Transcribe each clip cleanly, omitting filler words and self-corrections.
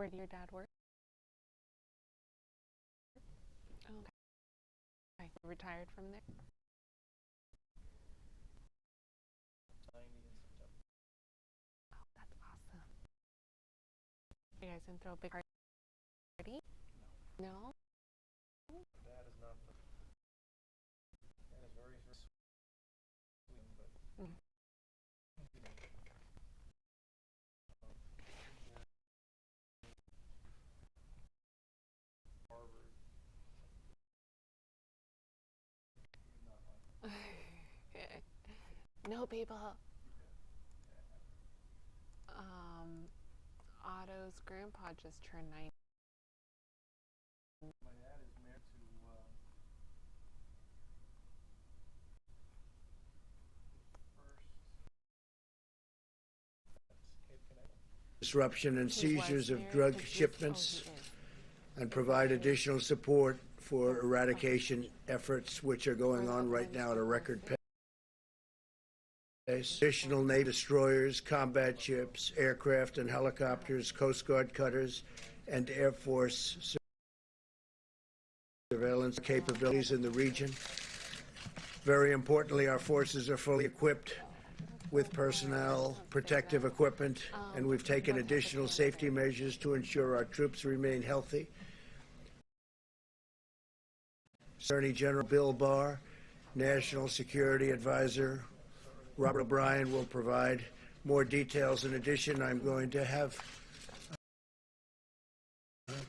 Where did your dad work? Okay. Retired from there? Oh, that's awesome. You guys didn't throw a big party? No? Dad is not. Dad is very sweet, but. Mm. No, people. Otto's grandpa just turned 90. My dad is married to disruption and seizures of drug shipments and provide additional support for eradication efforts which are going on right now at a record pace. Additional Navy destroyers, combat ships, aircraft and helicopters, Coast Guard cutters, and Air Force surveillance capabilities in the region. Very importantly, our forces are fully equipped with personnel, protective equipment, and we've taken additional safety measures to ensure our troops remain healthy. Attorney General Bill Barr, National Security Advisor Robert O'Brien will provide more details. In addition, I'm going to have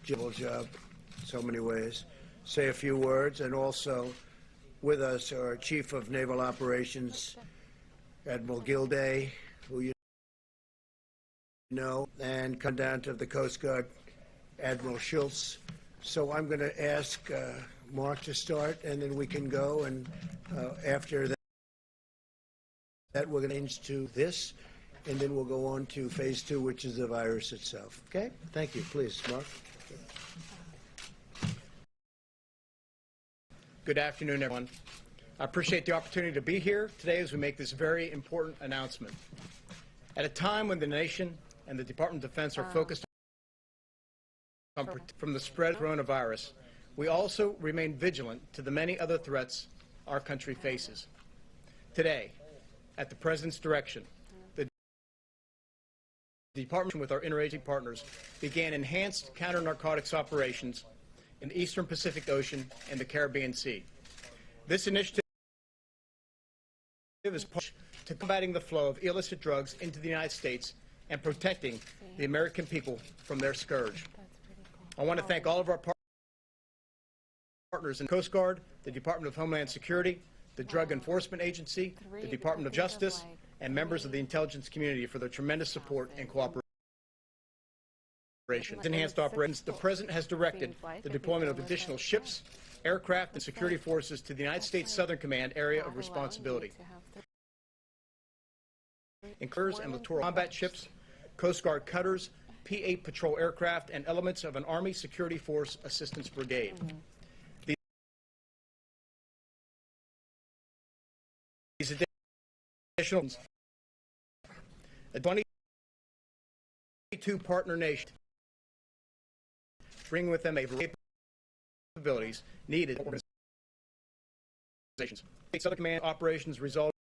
Jill job in so many ways, say a few words, and also with us our Chief of Naval Operations, Admiral Gilday, who you know, and Commandant of the Coast Guard, Admiral Schultz. So I'm going to ask Mark to start, and then we can go, and after that we're going to change to this, and then we'll go on to phase 2, which is the virus itself. Okay? Thank you. Please, Mark. Good afternoon, everyone. I appreciate the opportunity to be here today as we make this very important announcement. At a time when the nation and the Department of Defense are focused on from the spread of coronavirus, we also remain vigilant to the many other threats our country faces. Today, at the President's direction, the Department, with our interagency partners, began enhanced counter-narcotics operations in the Eastern Pacific Ocean and the Caribbean Sea. This initiative is part to combating the flow of illicit drugs into the United States and protecting the American people from their scourge. I want to thank all of our partners in the Coast Guard, the Department of Homeland Security, the Drug Enforcement Agency, the Department of Justice, and members of the intelligence community for their tremendous support and cooperation. Enhanced operations, the President has directed the deployment of additional ships, aircraft, and security forces to the United States Southern Command area of responsibility. Incurs and littoral combat ships, Coast Guard cutters, P-8 patrol aircraft, and elements of an Army Security Force Assistance Brigade. These additional a 22 partner nation bring with them a variety of capabilities needed in organizations. Southern Command operations resulted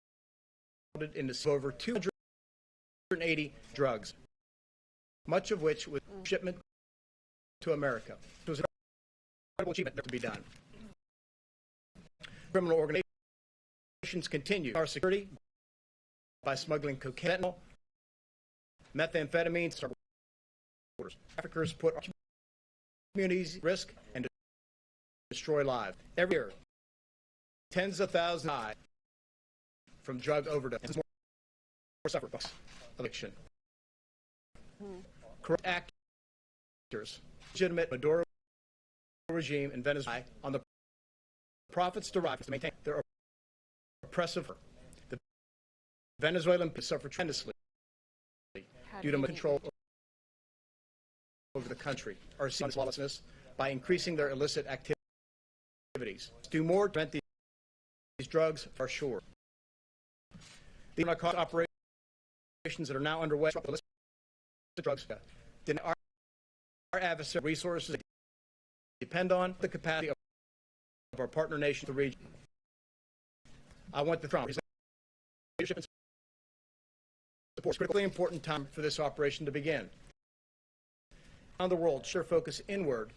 in over 280 drugs, much of which was shipment to America. It was an incredible achievement to be done. Criminal organizations continue our security by smuggling cocaine, methamphetamines. Traffickers put our communities at risk and destroy lives. Every year, tens of thousands die from drug overdose and more suffer addiction. Corrupt actors, legitimate Maduro regime in Venezuela on the profits derived to maintain their oppressive. The Venezuelan people suffer tremendously due to control over the country, are seeing lawlessness by increasing their illicit activities. Do more to prevent these drugs for sure. The narcotic operations that are now underway, illicit drugs, adversary resources depend on the capacity of our partner nations in the region. I want the Trump leadership and support. It's a critically important time for this operation to begin. Around the world, sure focus inward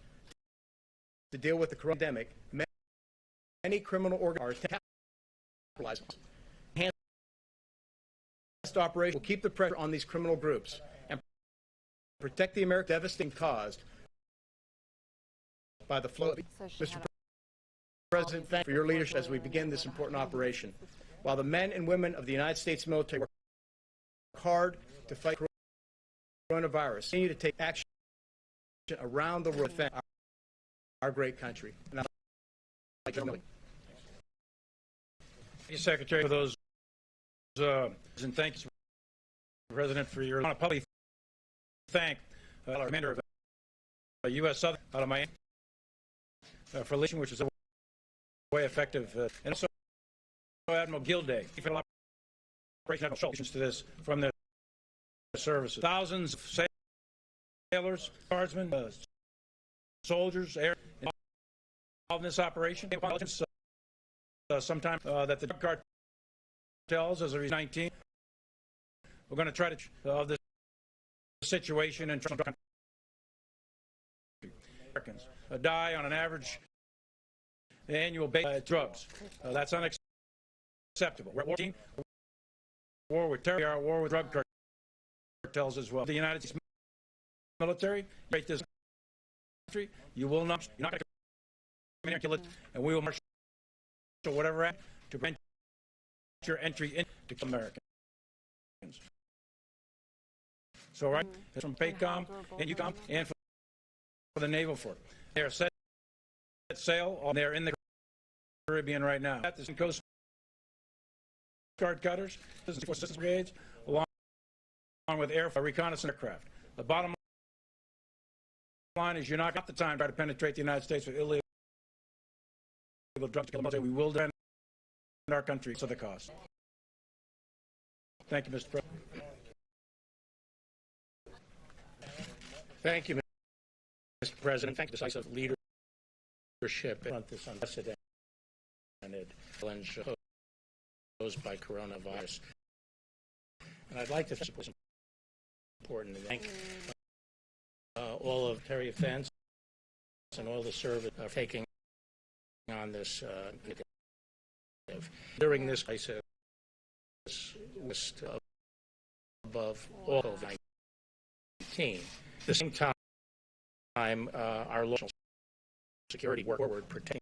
to deal with the corona pandemic. Many criminal organizations are capitalizing on this. Enhanced operation will keep the pressure on these criminal groups and protect the American devastating caused by the flow. Mr. President, thank you for your leadership as we begin this important operation. While the men and women of the United States military work hard to fight coronavirus, continue to take action around the world to defend our great country. And I'd like to Thank you, Secretary, for those and thanks, President, for your. I want to publicly thank our commander of U.S. Southern out of Miami for leading, which is a way effective, and also Admiral Gilday for operational solutions to this from their services. Thousands of sailors, guardsmen, soldiers, air involved in this operation. Sometime that the drug cartels, as of 19, we're going to try to this situation and Americans die on an average annual basis drugs. That's unacceptable. We're at war with terror, we are at war with drug cartels as well. The United States military, rate this country, you will not, you're not going to come in here and we will march to whatever act to prevent your entry into Americans. So right, from PACOM and UCOM and for the Naval Force. They are set sail, they're in the Caribbean right now. At the Coast Guard cutters, assistance brigades, along with air reconnaissance aircraft. The bottom line is you're not got the time to try to penetrate the United States with illegal drugs. We will defend our country to the cost. Thank you, Mr. President. Thank you, Mr. President. Thank you for decisive leadership on this unprecedented challenge posed by coronavirus. And I'd like to support important to thank all of Terry Fence and all the service for taking on this initiative. During this crisis, above all COVID-19. At the same time, our local security work forward protecting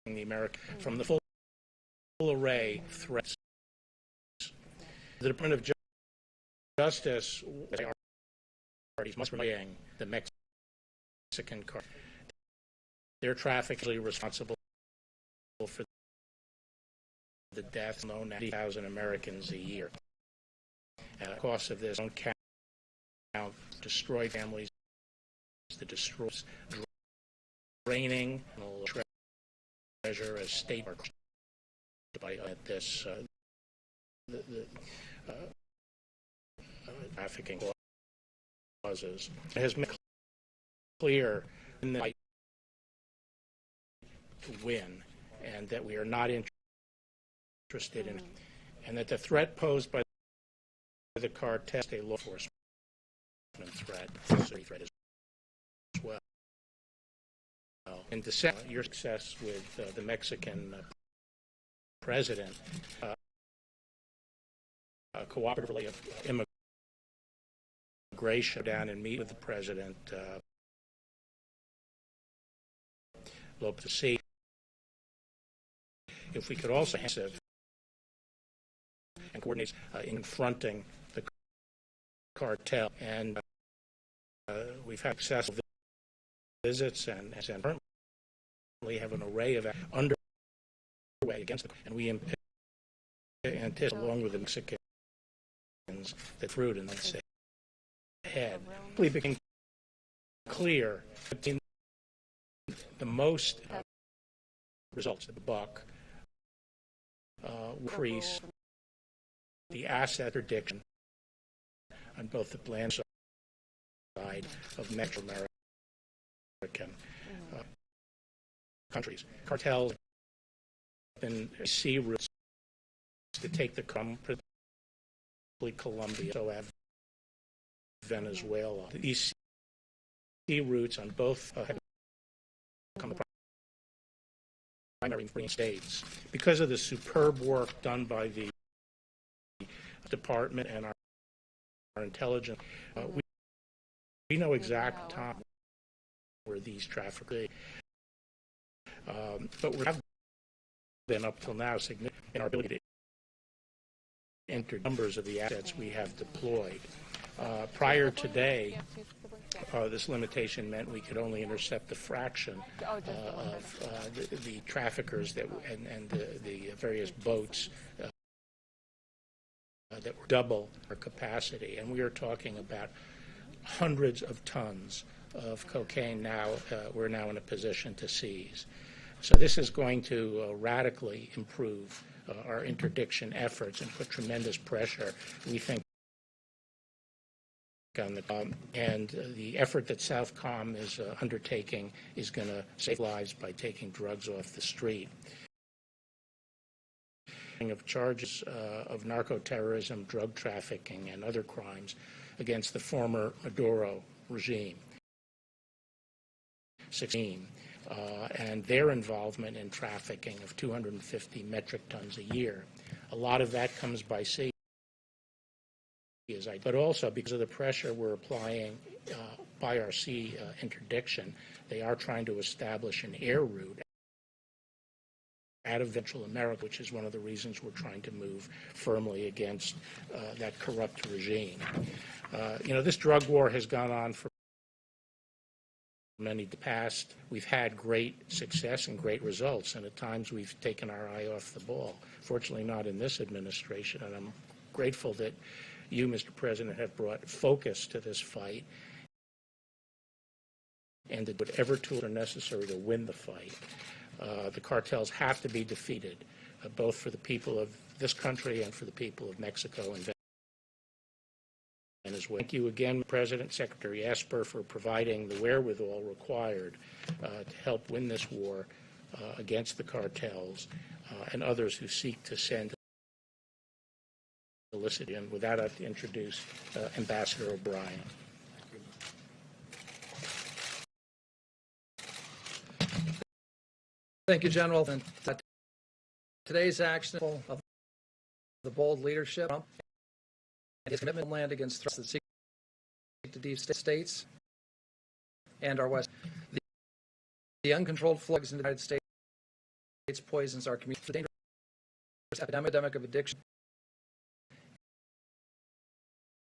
the American from the full array of threats. The Department of Justice parties must bring the Mexican car. Their traffic is responsible for the deaths known at 80,000 Americans a year. The cost of this don't count destroyed families, the destroys draining treasure as state by this trafficking causes. It has been clear in the fight to win, and that we are not interested in, and that the threat posed by the cartel is a law enforcement threat, as well. In December, your success with the Mexican president, cooperatively of immigration, down and meet with the president, look to see if we could also and coordinate in confronting the cartel. And we've had successful visits and currently have an array of underway against them. And we anticipate, along with the Mexicans, the fruit and the ahead. We became clear that the most results of the buck increase the asset prediction on both the land side of Metro America countries. Cartels and sea routes to take the particularly Colombia, so have Venezuela. These sea routes on both have become the primary free states. Because of the superb work done by the department and our intelligence, we know exact time where these traffickers, but we have been up till now significant in our ability to enter numbers of the assets we have deployed. Prior today, this limitation meant we could only intercept a fraction of the traffickers and the various boats that were double our capacity. And we are talking about hundreds of tons of cocaine now we're now in a position to seize. So this is going to radically improve our interdiction efforts and put tremendous pressure, we think, on the and the effort that Southcom is undertaking is going to save lives by taking drugs off the street. Of charges of narco-terrorism, drug trafficking, and other crimes against the former Maduro regime. 16, and their involvement in trafficking of 250 metric tons a year. A lot of that comes by sea, but also because of the pressure we're applying by our sea interdiction, they are trying to establish an air route out of Central America, which is one of the reasons we're trying to move firmly against that corrupt regime. This drug war has gone on for many past. We've had great success and great results, and at times we've taken our eye off the ball. Fortunately, not in this administration, and I'm grateful that you, Mr. President, have brought focus to this fight and that whatever tools are necessary to win the fight. The cartels have to be defeated, both for the people of this country and for the people of Mexico and Venezuela. Thank you again, President, Secretary Esper, for providing the wherewithal required to help win this war against the cartels and others who seek to send illicit. And with that, I'd like to introduce Ambassador O'Brien. Thank you, General. And today's action of the bold leadership of Trump and his commitment to land against threats that seek to defeat states and our West. The uncontrolled flows in the United States poisons our community. The dangerous epidemic of addiction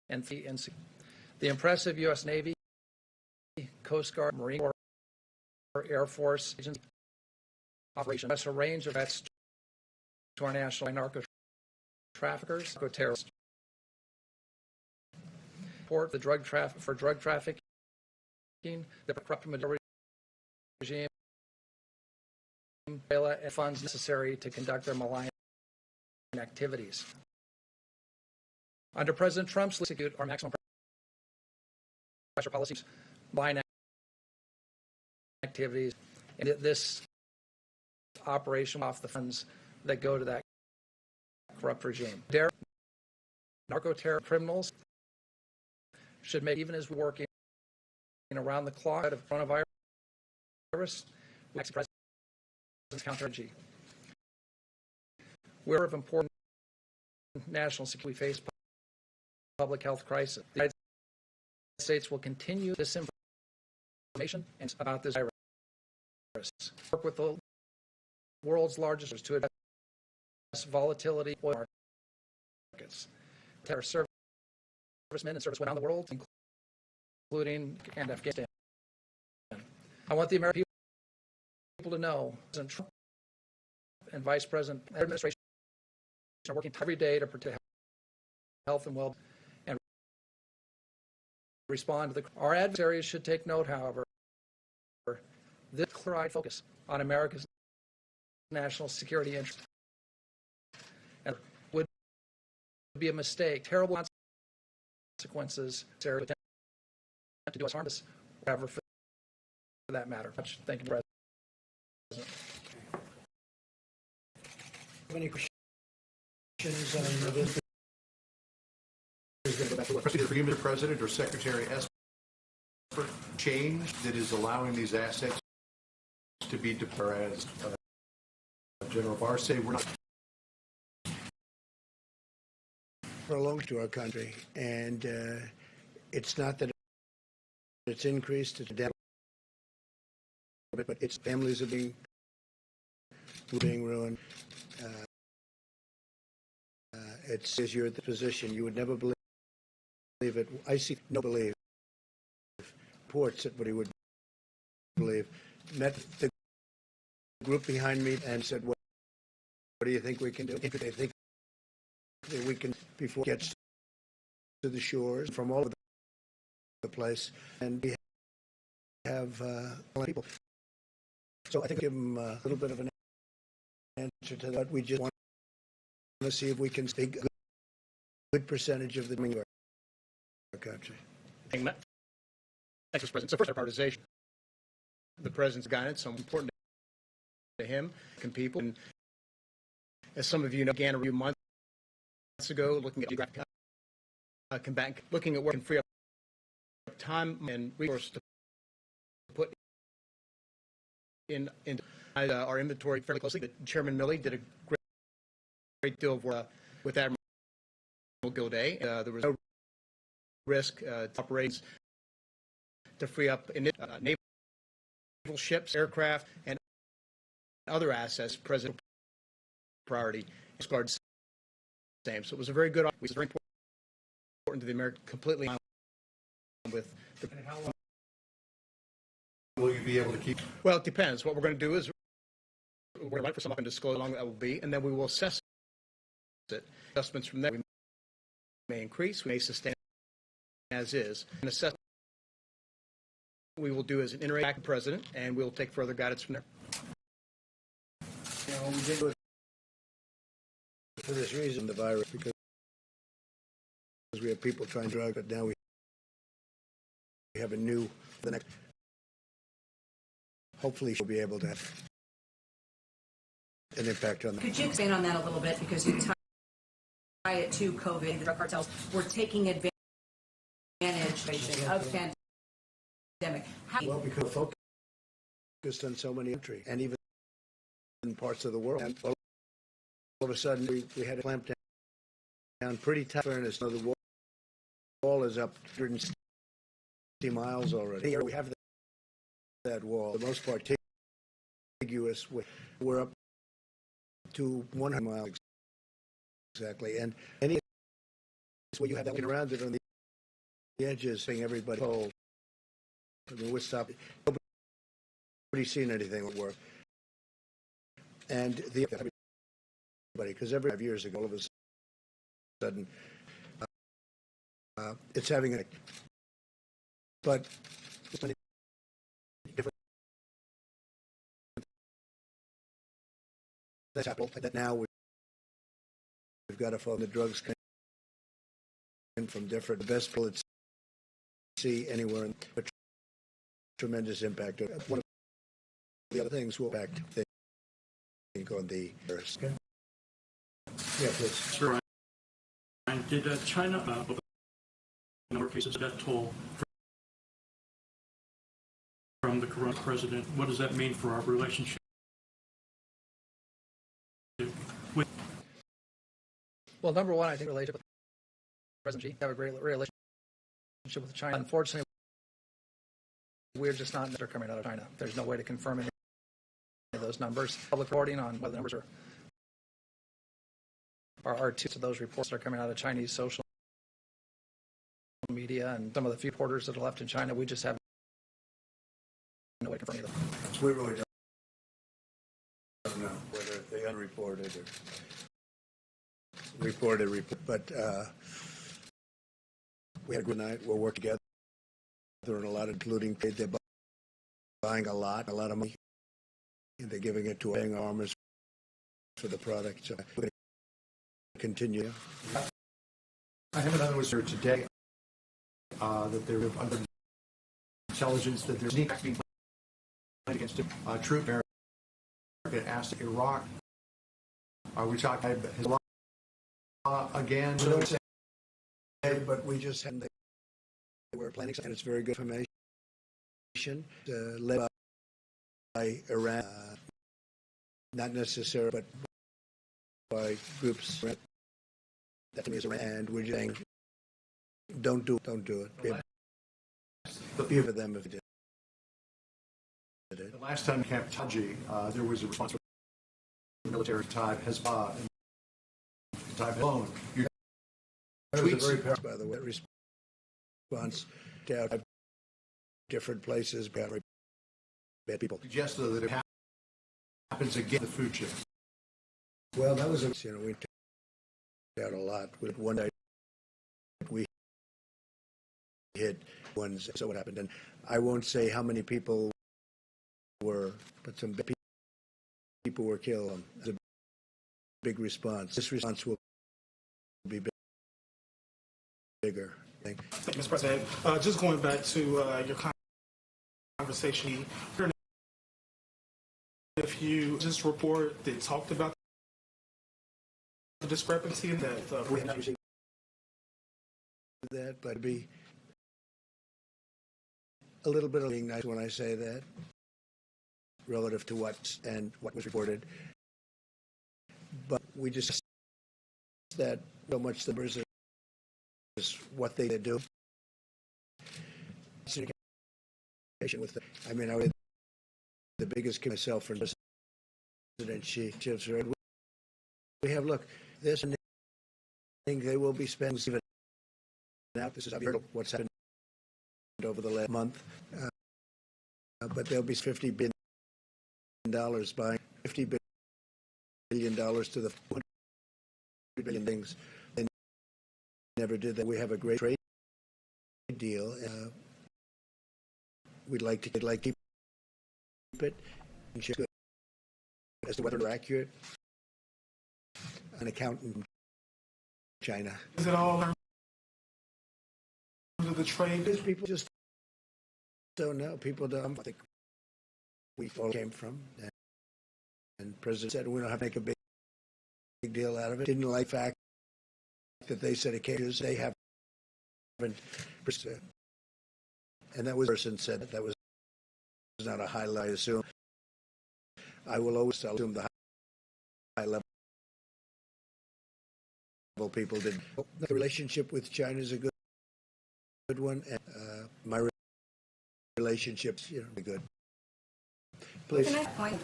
and the impressive U.S. Navy, Coast Guard, Marine Corps, Air Force agents operation a range of threats to our national narco traffickers, narco terrorists. Support the drug trafficking, the corrupt Maduro regime, and funds necessary to conduct their malign activities. Under President Trump's execute our maximum pressure policies, malign activities, and this operation off the funds that go to that corrupt regime. Narco-terror criminals should make, even as we're working around the clock of coronavirus, President's counter-strategy. We're of important national security. We face public health crisis. The United States will continue this information and about this virus. Work with the world's largest to address volatility in oil markets. Terror servicemen and servicemen around the world, including and Afghanistan. I want the American people to know President Trump and Vice President and administration are working every day to protect health and well-being and respond to our adversaries should take note, however, this clear-eyed focus on America's national security interest and would be a mistake. Terrible consequences to do us harm, whatever. for that matter. Thank you, President. Any questions on this? President, Mr. President or Secretary Esper, change that is allowing these assets to be deployed as General Barr said, we're not Belongs to our country, and it's not that it's increased, it's down, but its families are being ruined. It's as you're at the position, you would never believe it. I see no believe reports that what he would believe. Met the group behind me and said, "What do you think we can do?" If they think that we can, before it gets to the shores from all over the place, and we have people. So I think give them a little bit of an answer to that. We just want to see if we can speak a good percentage of the our country. Thank you, Mr. President. So first, prioritization. The president's guidance, so important to him and people. And as some of you know, began a few months ago, looking at geographic combatant, looking at where we can free up time and resources to put in our inventory fairly closely. Chairman Milley did a great deal of work with Admiral Gilday. There was no risk to operations to free up naval ships, aircraft, and other assets. President priority is guard same. So it was a very good. It was very important to the American. Completely with. And how long will you be able to keep? Well, it depends. What we're going to do is we're going to wait for someone to disclose how long that will be, and then we will assess it. Adjustments from there we may increase, we may sustain as is. An assessment we will do as an interactive president, and we will take further guidance from there. You know, we did it for this reason, the virus, because we have people trying to drug, but now we have a new, the next, hopefully she'll be able to have an impact on that. Could you expand on that a little bit, because you tie it to COVID, the drug cartels were taking advantage of pandemic. Well, because we're focused on so many countries, and even in parts of the world. And all of a sudden, we had to clamp down pretty tight. Fairness, so the wall is up 160 miles already. Here we have that wall, for the most part, contiguous. We're up to 100 miles exactly, and any where you have that looking around it on the edges, saying everybody cold. I mean, we're stopping. Nobody's seen anything that work. And the everybody, because every 5 years ago, all of a sudden, it's having a. But it's many different. That's happened. That now we've got to follow the drugs coming from different. The best bullets see anywhere, and a tremendous impact. One of the other things will impact. On the first. Okay. Yeah, please. Sir, Ryan, did China open number of cases of death toll from the current president? What does that mean for our relationship? Well, number one, I think relationship with President Xi. Have a great relationship with China. Unfortunately, we're just not coming out of China. There's no way to confirm any of those numbers. Public reporting on what the numbers are two of those reports that are coming out of Chinese social media and some of the few reporters that are left in China. We just have no way to confirm either. We really don't know whether they unreported or reported, but we had a good night. We'll work together on a lot, including they're buying a lot of money. And they're giving it to paying armors for the product. So we're going to continue. I have another was here today that there under intelligence that there's against troop America asked Iraq. Are we talking Hezbollah again? But we just had they were planning, and it's very good information led by Iran, not necessarily, but by groups that is Iran, and we're just saying, don't do it. Be for them if you did. The last time Camp Taji, there was a response from the military type Hezbollah and type alone. That was a very powerful, by the way, response to different places, bad people. Suggested that it happens again in the food chain. Well, that was, we talked out a lot. With one night, we hit ones, so what happened. And I won't say how many people were, but some people were killed. It's a big response. This response will be bigger. Thank you, Mr. President. Just going back to your conversation, if you just report that talked about the discrepancy that we have not received that, but it'd be a little bit of being nice when I say that, relative to what was reported. But we just that so much the numbers is what they do. With the, I mean, I was the biggest myself for President Xi. We have look. This thing they will be spending even now. This is what's happened over the last month, but there'll be $50 billion buying $50 billion to the $100 billion things. They never did that. We have a great trade deal. We'd like to keep it and share as to whether they're accurate. An accountant in China. Is it all under the trade? Because people just don't know. People don't think we all came from. And the president said we don't have to make a big deal out of it. Didn't like the fact that they said occasions they haven't. And that was the person said that was not a highlight. I assume. I will always assume the high level people did. The relationship with China is a good one, and my relationships, are good. Please. Can I point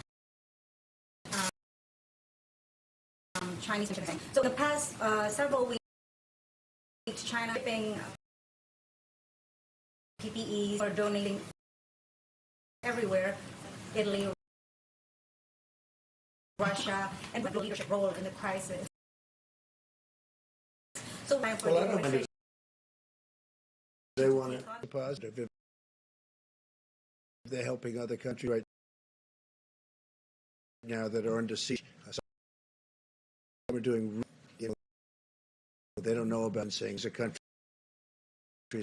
Chinese thing? So in the past several weeks, China shipping PPEs or donating everywhere. Italy, Russia, and with the leadership role in the crisis. So time for the administration. They want to be positive. If they're helping other countries right now that are under siege, we're doing, they don't know about saying the countries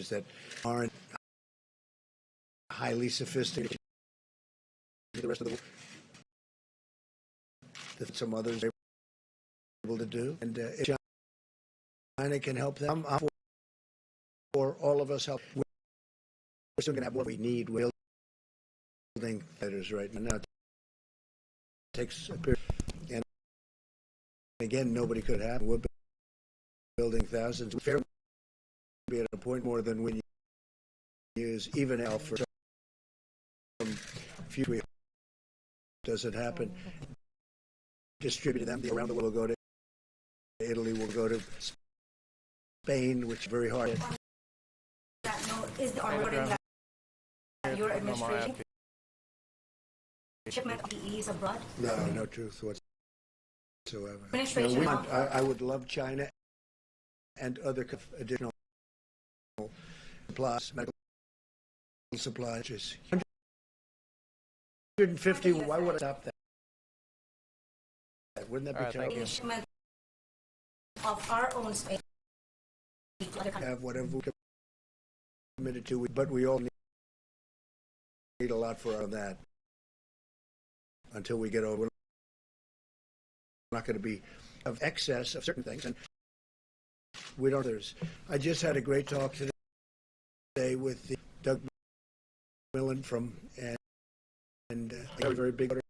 that aren't highly sophisticated. The rest of the world, that some others are able to do, and if China can help them, for all of us help. We're still going to have what we need. We're building fighters right now. It takes a period, and again, nobody could happen. We're building thousands. We're fair to be at a point more than we use even now for some future. Doesn't happen. Distribute them around the world. We'll go to Italy. We'll go to Spain, which is very hard. That note is the ordering that your administration shipment of PPEs abroad? No truth whatsoever. I would love China and other additional supplies, medical supplies. 150. Why would I stop that? Wouldn't that be terrible? Shipment of our own space. Have whatever we committed to, but we all need a lot for that. until we get over. We're not going to be of excess of certain things, and we don't. I just had a great talk today with Doug Millen from and a very big order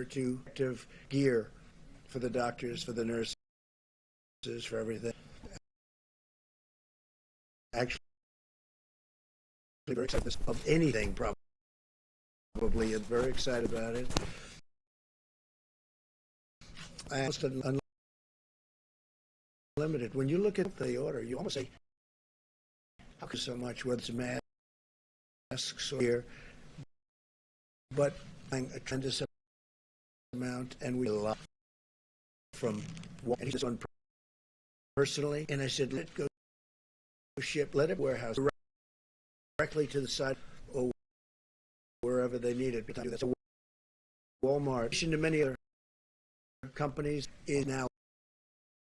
to active gear for the doctors, for the nurses, for everything. Actually, very excited of anything, probably, and very excited about it. Almost unlimited. When you look at the order, you almost say, how could so much, whether it's masks or here, but a tremendous amount, and we allow from what he's done personally, and I said, let go ship, let it warehouse directly to the side or wherever they need it. That's a Walmart, in addition to many other companies, is now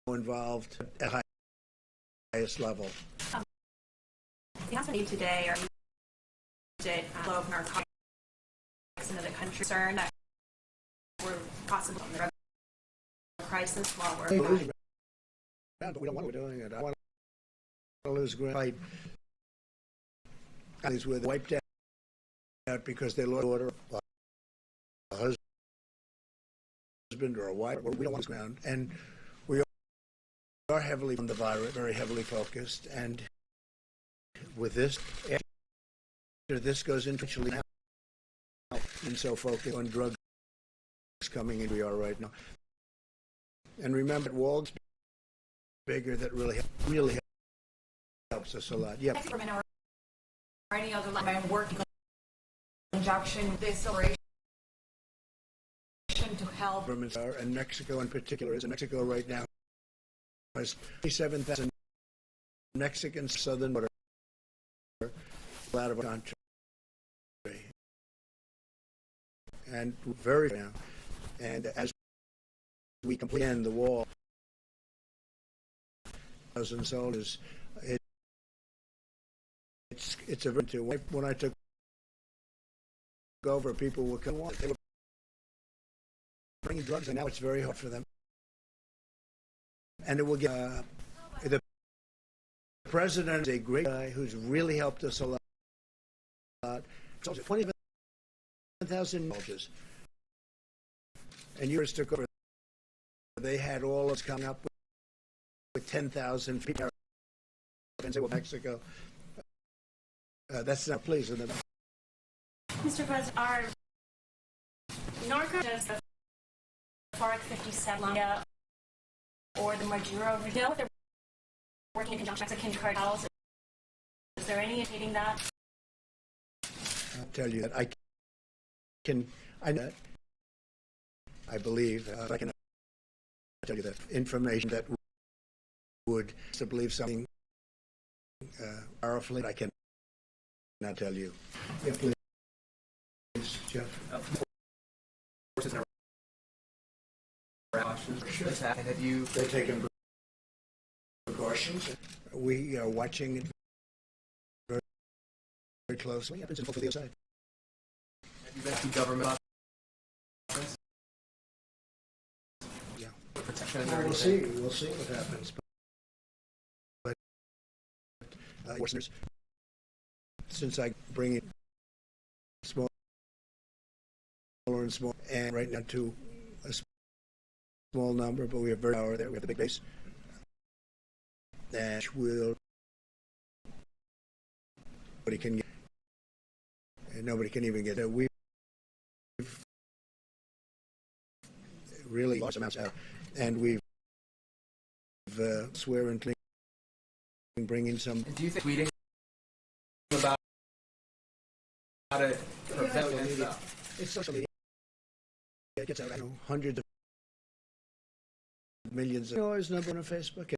involved at the highest level. The announcement today, or did flow of narcotics into the country, concerned that we're possibly in the drug crisis while we're but we don't want to be doing it. I want to lose ground. Families were wiped out because they lost order a husband or a wife. We don't want to lose ground, and we are heavily on the virus, very heavily focused. And with this, after this goes into now, and so focused on drugs coming in, we are right now. And remember, Walgreens bigger, that really helps us a lot. Yeah. Or any other line working in conjunction with this operation to help. And Mexico in particular is in Mexico right now has 27,000 Mexicans southern border out of our country, and very now. And as we complete the wall, 1,000 soldiers. It's a very, when I took over, people were coming. They were bringing drugs, and now it's very hard for them. And it will get the president is a great guy who's really helped us a lot. 27,000 soldiers, and yours took over. They had all of us coming up with 10,000 people in Mexico. That's not pleasing. Mr. President, are narco just the FARC 57 or the Maduro region? They're working in conjunction with Mexican cartels. Is there any indicating that? I'll tell you that I believe I can tell you that information that would to believe something powerfully. I cannot tell you. Yeah, please, Jeff. Have you taken precautions? We are watching it very, very closely. It happens in both of the other side. Have you been to government? Yeah. Protection. We'll see. We'll see what happens. But since I bring it smaller and small, and right now to a small number, but we have very power there. We have the big base that will nobody can get, and nobody can even get there. We've really lost amounts out, and we've swear and bringing some. And do you think tweeting about it prevent it's social media? It gets out. I know hundreds of millions of dollars number on Facebook.